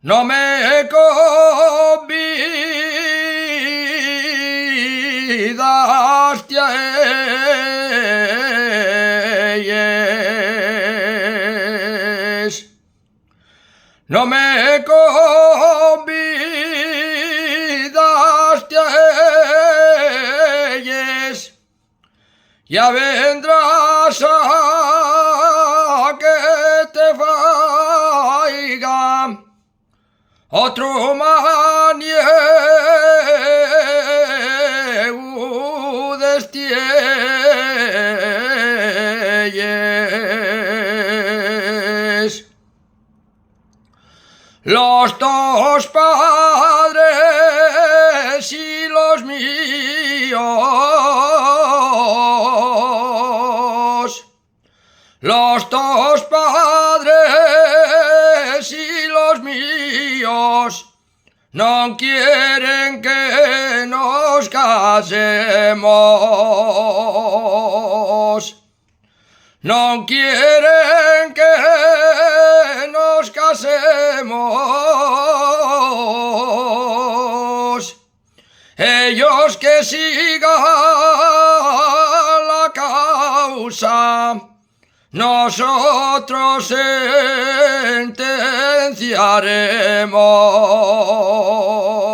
No me convidaste a ellas. No me convidaste a ellas. Ya vendrás a que te faiga otro maniego destielles. Los dos padres y los míos, los dos padres y los míos, no quieren que nos casemos. No quieren que nos casemos. Ellos que sigan la causa, nosotros sentenciaremos.